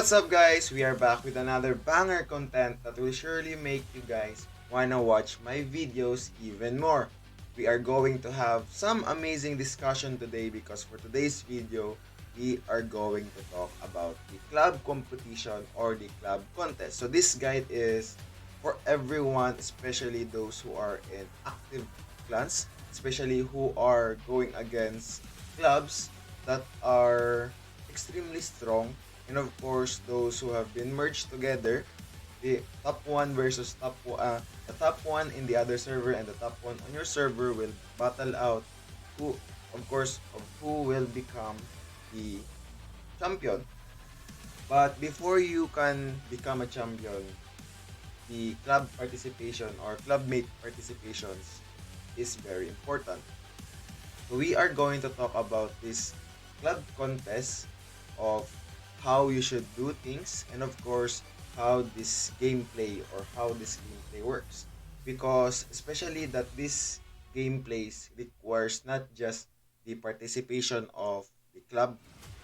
What's up, guys? We are back with another banger content that will surely make you guys wanna watch my videos even more. We are going to have some amazing discussion today because for today's video, we are going to talk about the club competition or the club contest. So this guide is for everyone, especially those who are in active clans, especially who are going against clubs that are extremely strong, and of course those who have been merged together, the top one versus the top one in the other server and the top one on your server will battle out who, of course, of who will become the champion. But before you can become a champion, the club participation or clubmate participations is very important. So we are going to talk about this club contest of how you should do things, and of course how this gameplay or how this gameplay works. Because especially that this gameplays requires not just the participation of the club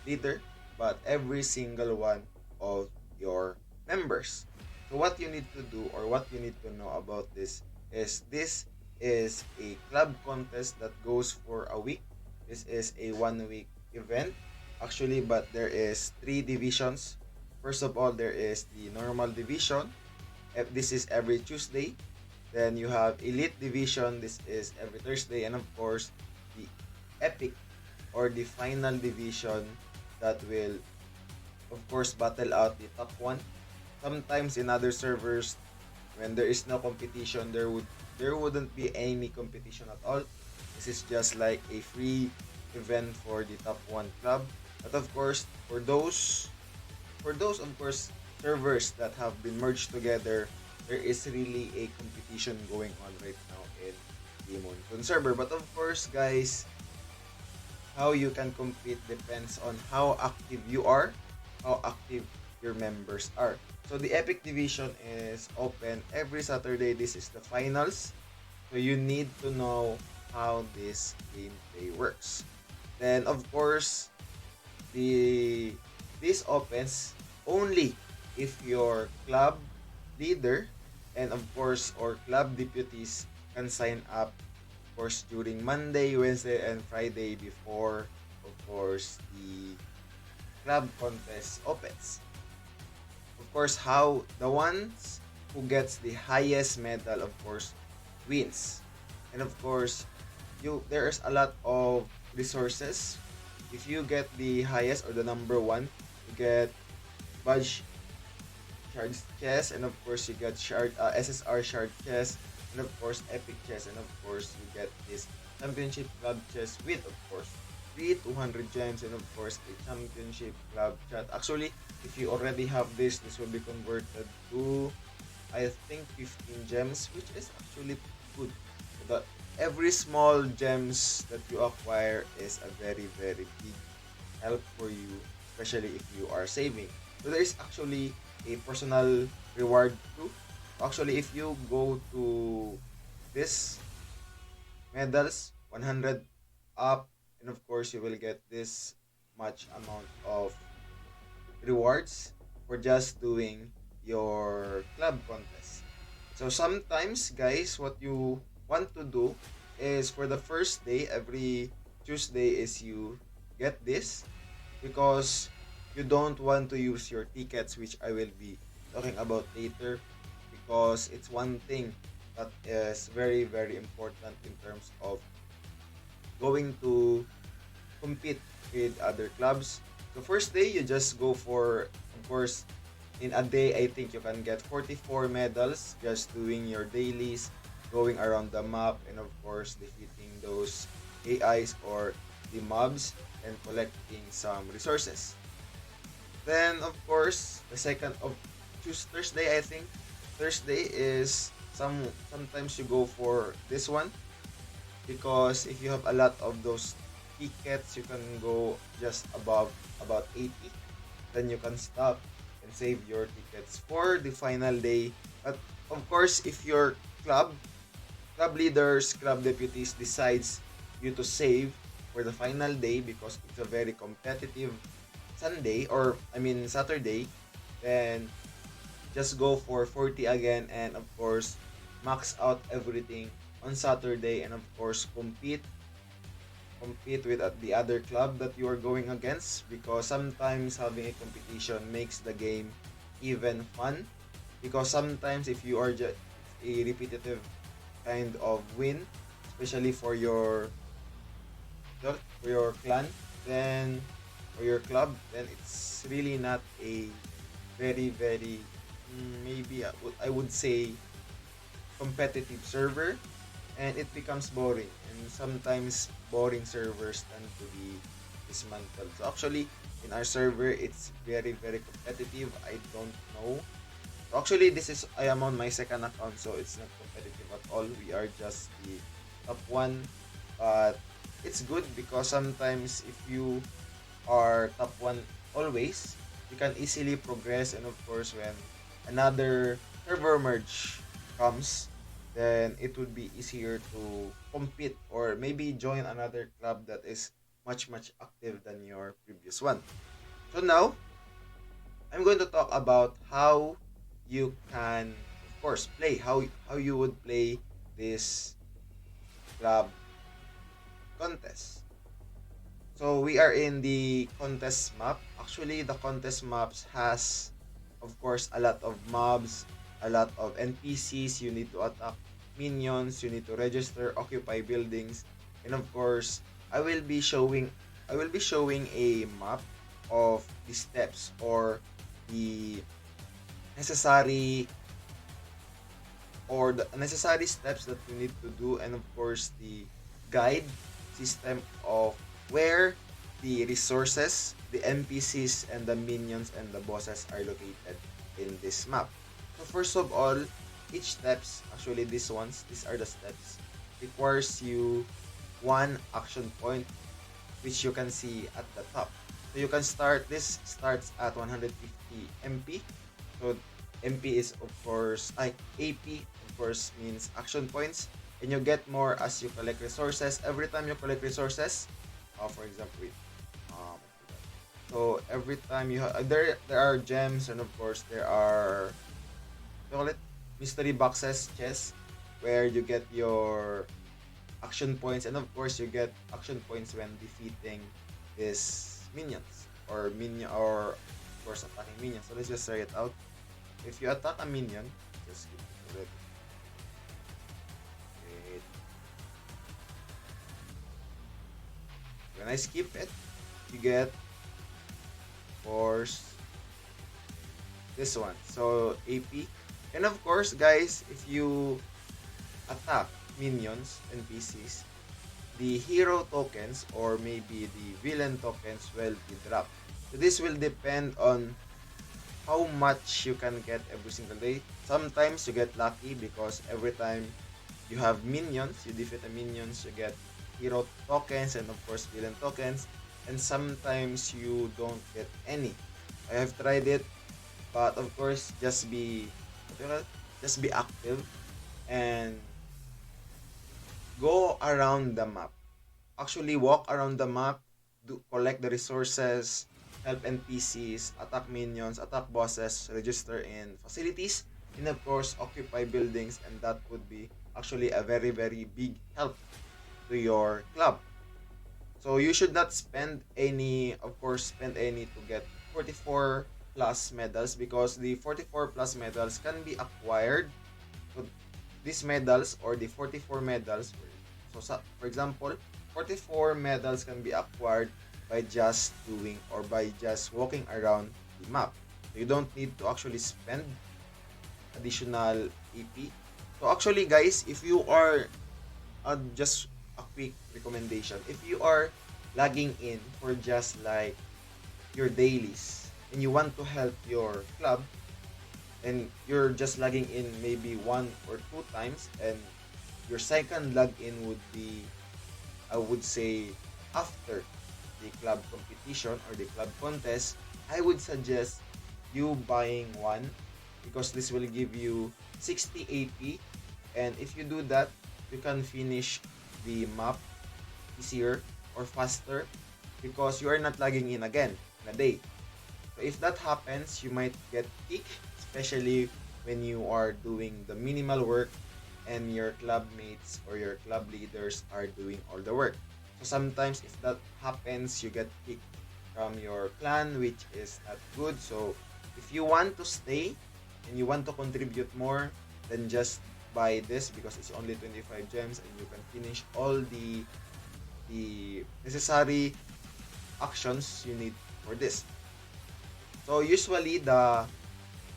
leader but every single one of your members. So what you need to do or what you need to know about this is a club contest that goes for a week. This is a 1 week event actually, but there is three divisions. First of all, there is the normal division. This is every Tuesday. Then you have elite division. This is every Thursday, and of course, the epic or the final division that will, of course, battle out the top one. Sometimes in other servers, when there is no competition, there wouldn't be any competition at all. This is just like a free event for the top one club. But of course, for those of course servers that have been merged together, there is really a competition going on right now in the Moonton server. But of course, guys, how you can compete depends on how active you are, how active your members are. So the Epic Division is open every Saturday. This is the finals. So you need to know how this gameplay works. Then of course, the this opens only if your club leader and of course or club deputies can sign up, of course, during Monday, Wednesday, and Friday before, of course, the club contest opens. Of course, how the ones who gets the highest medal, of course, wins. And of course, there's a lot of resources. If you get the highest or the number one, you get badge shard chest, and of course you get shard SSR shard chest, and of course epic chest, and of course you get this championship club chest with, of course, 200 gems, and of course a championship club chat. Actually, if you already have this will be converted to, I think, 15 gems, which is actually good. But every small gems that you acquire is a very very big help for you, especially if you are saving. So there is actually a personal reward too. Actually, if you go to this medals 100 up, and of course you will get this much amount of rewards for just doing your club contest. So sometimes, guys, what you want to do is for the first day, every Tuesday, is you get this because you don't want to use your tickets, which I will be talking about later, because it's one thing that is very very important in terms of going to compete with other clubs. The first day you just go for, of course, in a day I think you can get 44 medals just doing your dailies, going around the map, and of course defeating those AIs or the mobs and collecting some resources. Then of course the second of choose Thursday, I think. Thursday is sometimes you go for this one because if you have a lot of those tickets, you can go just above about 80. Then you can stop and save your tickets for the final day. But of course, if your club leaders, club deputies decides you to save for the final day because it's a very competitive Sunday, or I mean Saturday, then just go for 40 again, and of course max out everything on Saturday, and of course compete with the other club that you are going against, because sometimes having a competition makes the game even fun, because sometimes if you are just a repetitive kind of win, especially for your clan, then or your club, then it's really not a very maybe I would say competitive server, and it becomes boring, and sometimes boring servers tend to be dismantled. So actually in our server it's very competitive. I don't know. So actually this is I am on my second account, so it's not competitive at all. We are just the top one, but it's good because sometimes if you are top one always, you can easily progress, and of course when another server merge comes, then it would be easier to compete or maybe join another club that is much active than your previous one. So now I'm going to talk about how you can of course play, how you would play this club contest. So we are in the contest map. Actually, the contest maps has, of course, a lot of mobs, a lot of NPCs. You need to attack minions. You need to register, occupy buildings, and of course, I will be showing, I will be showing a map of the steps or the necessary necessary steps that you need to do, and of course the guide system of where the resources, the NPCs, and the minions and the bosses are located in this map. So first of all, each steps, actually these are the steps, requires you one action point, which you can see at the top. So you can start, this starts at 150 MP. So MP is of course, AP of course means action points, and you get more as you collect resources. Every time you collect resources, for example, wait, I forgot. So every time you there are gems, and of course there are, what do you call it, mystery boxes, chests, where you get your action points, and of course you get action points when defeating these minions or of course attacking minions. So let's just try it out. If you attack a minion, just skip it already. Wait. When I skip it, you get, of course, this one. So AP. And of course, guys, if you attack minions and PCs, the hero tokens or maybe the villain tokens will be dropped. So this will depend on how much you can get every single day. Sometimes you get lucky because every time you have minions, you defeat the minions, you get hero tokens and of course villain tokens. And sometimes you don't get any. I have tried it, but of course just be active and go around the map. Actually walk around the map, collect the resources, help NPCs, attack minions, attack bosses, register in facilities, and of course occupy buildings, and that would be actually a very big help to your club. So you should not spend any, of course, spend any to get 44 plus medals, because the 44 plus medals can be acquired. So these medals or the 44 medals, for example, 44 medals can be acquired by just doing or by just walking around the map. So you don't need to actually spend additional AP. So actually guys, if you are, just a quick recommendation, if you are logging in for just like your dailies and you want to help your club, and you're just logging in maybe one or two times, and your second login would be, I would say, after the club competition or the club contest, I would suggest you buying one, because this will give you 60 AP, and if you do that, you can finish the map easier or faster, because you are not logging in again in a day. So if that happens, you might get kicked, especially when you are doing the minimal work and your club mates or your club leaders are doing all the work. So sometimes if that happens, you get kicked from your clan, which is not good. So if you want to stay and you want to contribute more, then just buy this because it's only 25 gems and you can finish all the necessary actions you need for this. So usually the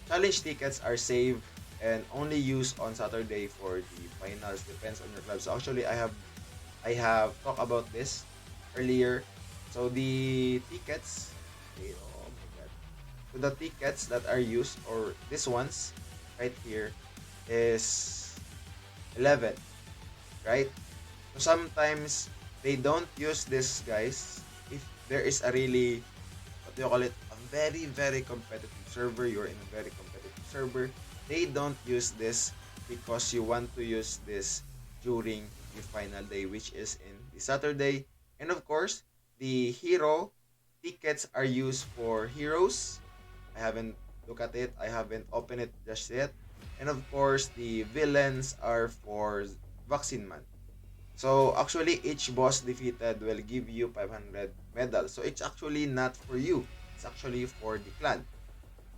challenge tickets are saved and only used on Saturday for the finals. Depends on your club. So actually I have talked about this earlier. So the tickets, okay, oh my god. So the tickets that are used or these ones right here is 11, right? So sometimes they don't use this, guys. If there is a really, what do you call it, a very very competitive server, you're in a very competitive server, they don't use this because you want to use this during the final day, which is in the Saturday. And of course the hero tickets are used for heroes. I haven't looked at it, I haven't opened it just yet. And of course the villains are for vaccine man. So actually each boss defeated will give you 500 medals. So it's actually not for you. It's actually for the clan.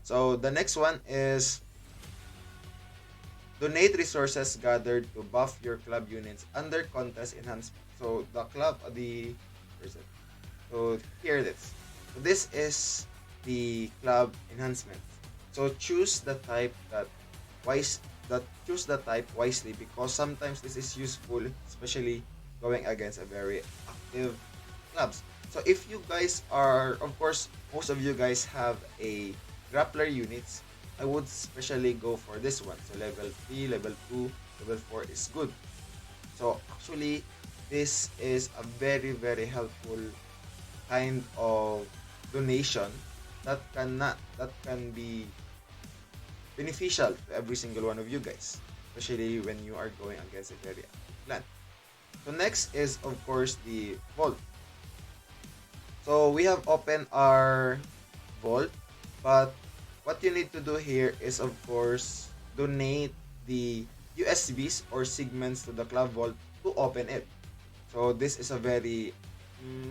So the next one is donate resources gathered to buff your club units under contest enhancement. So the club where is it? So here it is. So this is the club enhancement. So choose the type wise that choose the type wisely because sometimes this is useful, especially going against a very active clubs. So if you guys are, of course, most of you guys have a grappler units, I would especially go for this one. So level 3, level 2, level 4 is good. So actually, this is a very very helpful kind of donation that can be beneficial to every single one of you guys, especially when you are going against a very active clan. So next is of course the vault. So we have opened our vault, but what you need to do here is of course donate the USBs or segments to the club vault to open it. So this is a very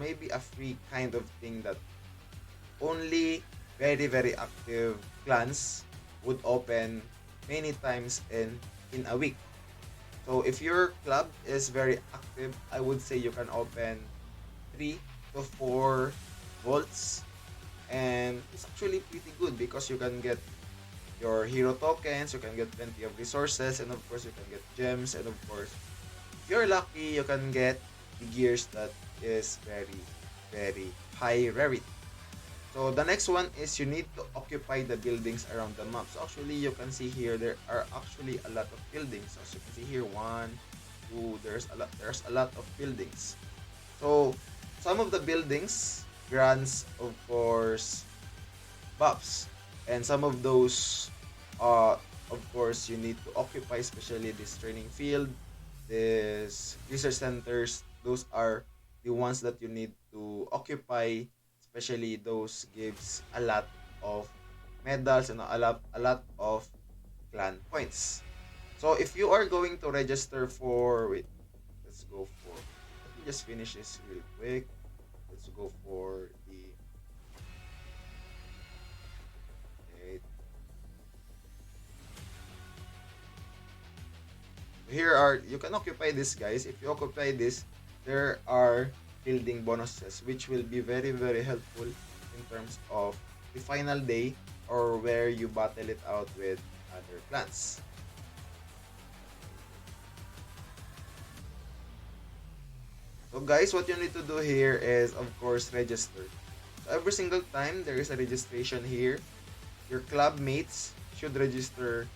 maybe a free kind of thing that only very very active clans would open many times in a week. So if your club is very active, I would say you can open 3 to 4 volts, and it's actually pretty good because you can get your hero tokens, you can get plenty of resources, and of course you can get gems, and of course if you're lucky you can get the gears that is very very high rarity. So the next one is you need to occupy the buildings around the map. So actually you can see here there are actually a lot of buildings. As you can see here, one, two, there's a lot of buildings. So some of the buildings grants of course buffs, and some of those of course you need to occupy, especially this training field, this research centers. Those are the ones that you need to occupy, especially those gives a lot of medals and a lot of clan points. So if you are going to register for, wait, let's go for, let me just finish this real quick. Let's go for the, wait, here are, you can occupy this, guys. If you occupy this, there are building bonuses which will be very very helpful in terms of the final day or where you battle it out with other clans. So guys, what you need to do here is of course register. So every single time there is a registration here, your club mates should register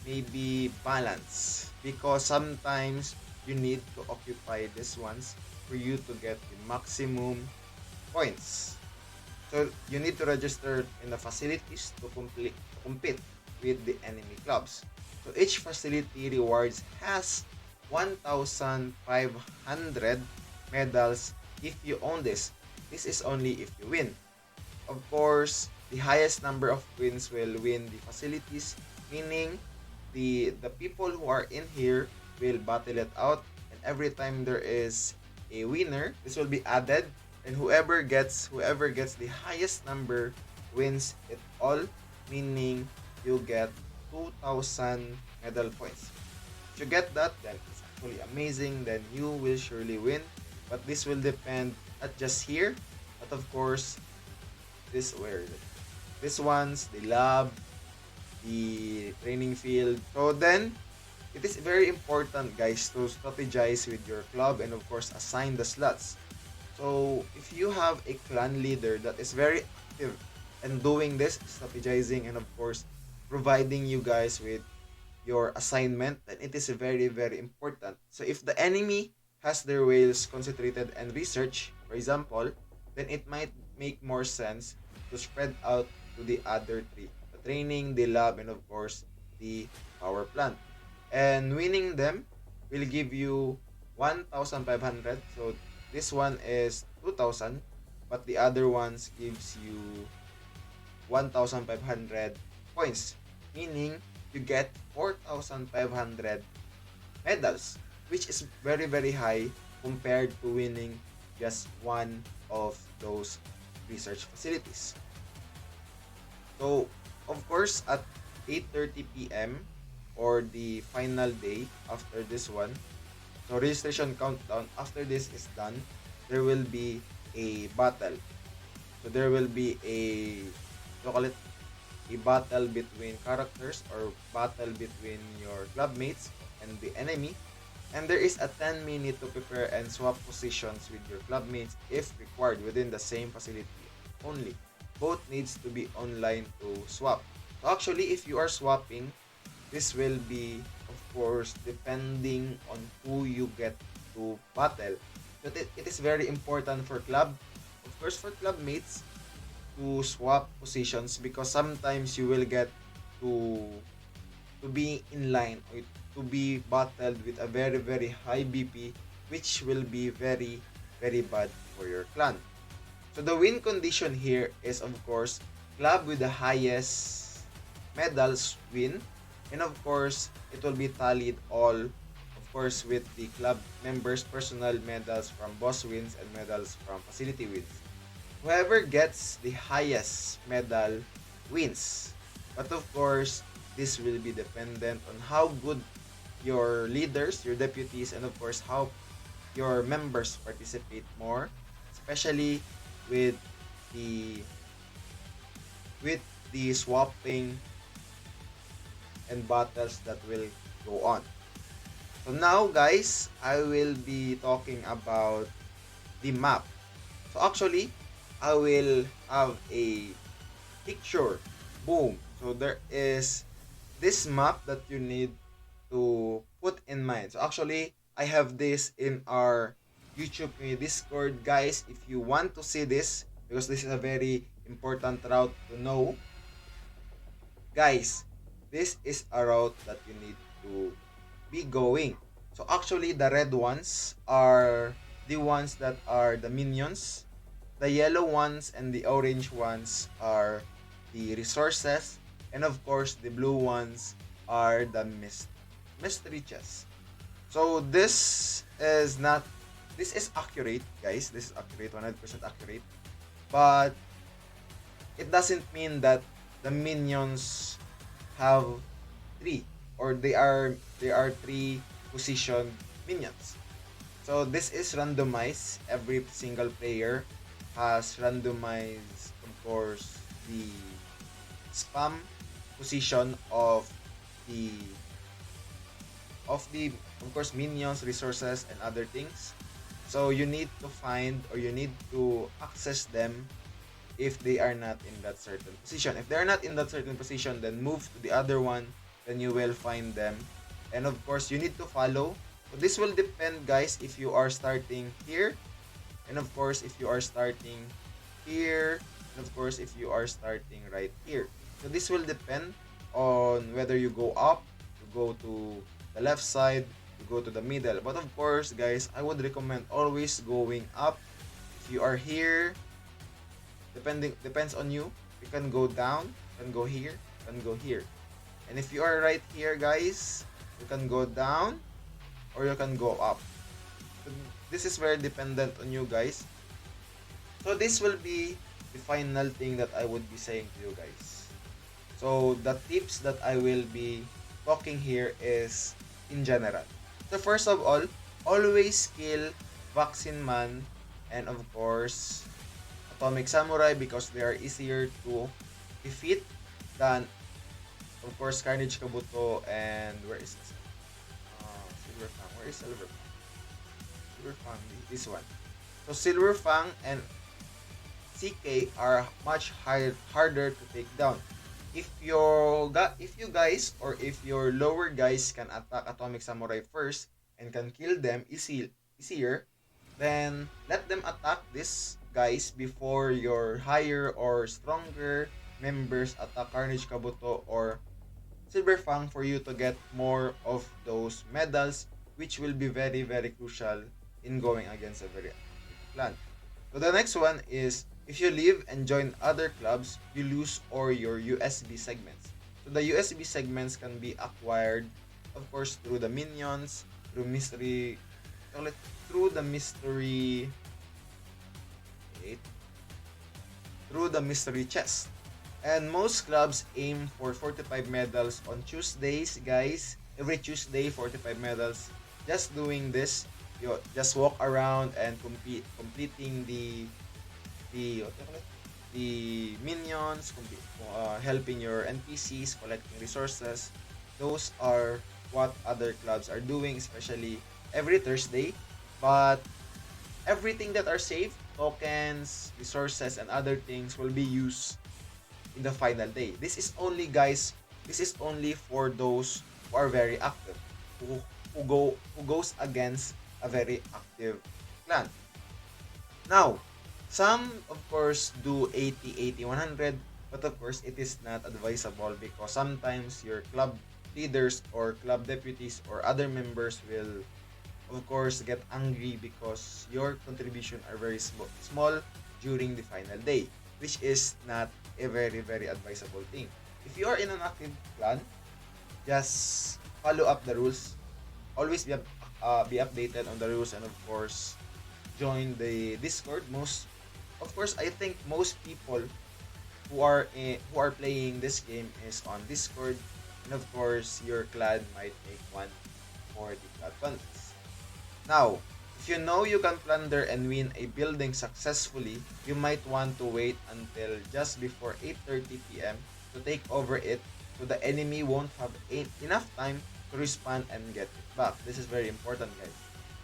maybe balance, because sometimes you need to occupy these ones for you to get the maximum points. So you need to register in the facilities to compete with the enemy clubs. So each facility rewards has 1,500 medals if you own this. This is only if you win. Of course, the highest number of wins will win the facilities, meaning the people who are in here will battle it out, and every time there is a winner, this will be added, and whoever gets the highest number wins it all, meaning you get 2,000 medal points. If you get that, then it's actually amazing, then you will surely win. But this will depend not just here, but of course this where this one's the lab, the training field. So then it is very important, guys, to strategize with your club and of course assign the slots. So if you have a clan leader that is very active and doing this, strategizing and of course providing you guys with your assignment, then it is very, very important. So if the enemy has their whales concentrated and research, for example, then it might make more sense to spread out to the other three. The training, the lab, and of course, the power plant. And winning them will give you 1,500. So this one is 2,000, but the other ones gives you 1,500 points, meaning you get 4,500 medals, which is very, very high compared to winning just one of those research facilities. So, of course, at 8:30 p.m. or the final day after this one, so registration countdown, after this is done, there will be a battle. So there will be call it a battle between characters or battle between your clubmates and the enemy. And there is a 10 minute to prepare and swap positions with your clubmates if required within the same facility only. Both needs to be online to swap. So actually, if you are swapping, this will be, of course, depending on who you get to battle. But it is very important for club, of course, for clubmates to swap positions because sometimes you will get to to be in line or to be battled with a very very high BP, which will be very very bad for your clan. So the win condition here is of course club with the highest medals win, and of course it will be tallied all of course with the club members personal medals from boss wins and medals from facility wins. Whoever gets the highest medal wins. But of course, this will be dependent on how good your leaders, your deputies, and of course how your members participate more, especially with the with the swapping and battles that will go on. So now guys, I will be talking about the map. So actually, I will have a picture. Boom. So there is this map that you need to put in mind. So actually, I have this in our YouTube Discord. Guys, if you want to see this, because this is a very important route to know, guys, this is a route that you need to be going. So actually, the red ones are the ones that are the minions. The yellow ones and the orange ones are the resources. And of course, the blue ones are the mystery chests. So this is accurate, guys. This is accurate, 100% accurate. But it doesn't mean that the minions have three or they are three positioned minions. So this is randomized. Every single player has randomized, of course, the spam position the of of course minions, resources, and other things. So you need to find or you need to access them if they are not in that certain position. If they're not in that certain position, then move to the other one, then you will find them. And of course, you need to follow. So this will depend, guys, if you are starting here, and of course, if you are starting here, and of course, if you are starting right here. So this will depend on whether you go up, you go to the left side, you go to the middle. But of course, guys, I would recommend always going up. If you are here, depends on you. You can go down, you can go here, you can go here. And if you are right here, guys, you can go down or you can go up. So this is very dependent on you guys. So this will be the final thing that I would be saying to you guys. So the tips that I will be talking here is in general. So first of all, always kill Vaccine Man and of course Atomic Samurai because they are easier to defeat than of course Carnage Kabuto and where is this? Silver Fang. Where is Silver Fang? Silver Fang, this one. So Silver Fang and CK are much harder to take down. If you guys or if your lower guys can attack Atomic Samurai first and can kill them easier, then let them attack these guys before your higher or stronger members attack Carnage Kabuto or Silver Fang for you to get more of those medals, which will be very, very crucial in going against a very active clan. So the next one is if you leave and join other clubs, you lose or your USB segments. So the USB segments can be acquired, of course, through the minions, through mystery, through the mystery, wait, through the mystery chest. And most clubs aim for 45 medals on Tuesdays, guys. Every Tuesday, 45 medals. Just doing this, you just walk around and completing the what do you call it? The minions, helping your NPCs, collecting resources. Those are what other clubs are doing, especially every Thursday. But everything that are saved, tokens, resources, and other things will be used in the final day. This is only guys, this is only for those who are very active, who who goes against a very active clan. Now, some of course do 80, 80, 100, but of course it is not advisable because sometimes your club leaders or club deputies or other members will of course get angry because your contribution are very small during the final day, which is not a very very advisable thing. If you are in an active clan, just follow up the rules. Always be updated on the rules and of course join the Discord. Most of course I think most people who are playing this game is on Discord, and of course your clan might make one for the clan contest. Now, if you know you can plunder and win a building successfully, you might want to wait until just before 8:30 p.m. to take over it so the enemy won't have enough time to respond and get it back. This is very important, guys.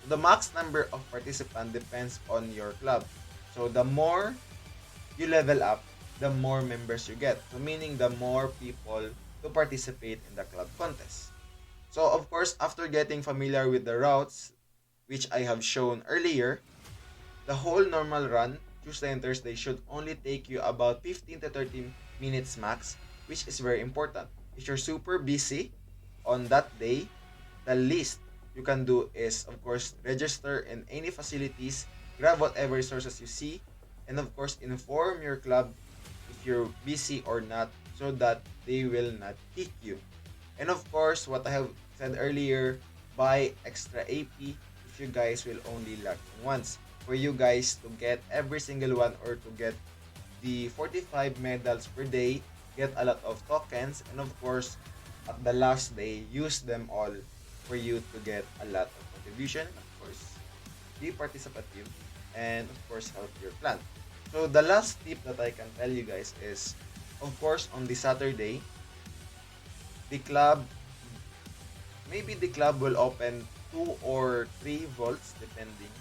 The max number of participants depends on your club. So the more you level up, the more members you get. So meaning the more people to participate in the club contest. So of course, after getting familiar with the routes, which I have shown earlier, the whole normal run, Tuesday and Thursday, should only take you about 15 to 30 minutes max, which is very important. If you're super busy on that day, the least you can do is, of course, register in any facilities, grab whatever resources you see, and of course, inform your club if you're busy or not so that they will not kick you. And of course, what I have said earlier, buy extra AP if you guys will only log in once. For you guys to get every single one or to get the 45 medals per day, get a lot of tokens, and of course, at the last day, use them all for you to get a lot of contribution. Of course, be participative and of course help your clan. So the last tip that I can tell you guys is, of course, on the Saturday, the club, maybe the club will open 2 or 3 vaults depending.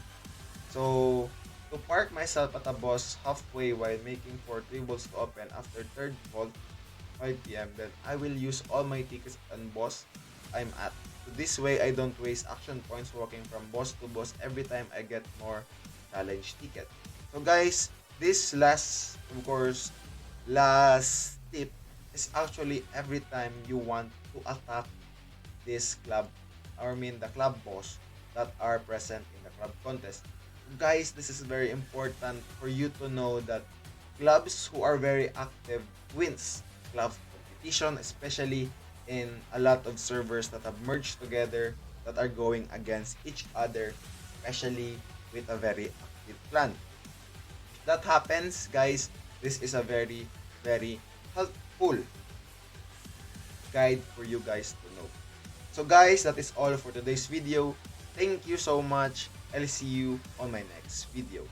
So to park myself at a boss halfway while making for 3 vaults to open after third vault 5 p.m. then I will use all my tickets and boss I'm at. So this way I don't waste action points walking from boss to boss every time I get more challenge ticket. So guys, this of course, last tip is actually every time you want to attack this club, or I mean the club boss that are present in the club contest. Guys, this is very important for you to know that Clubs who are very active wins club competition, especially in a lot of servers that have merged together that are going against each other, especially with a very active clan. If that happens, guys, this is a very, very helpful guide for you guys to know. So guys, that is all for today's video. Thank you so much. I'll see you on my next video.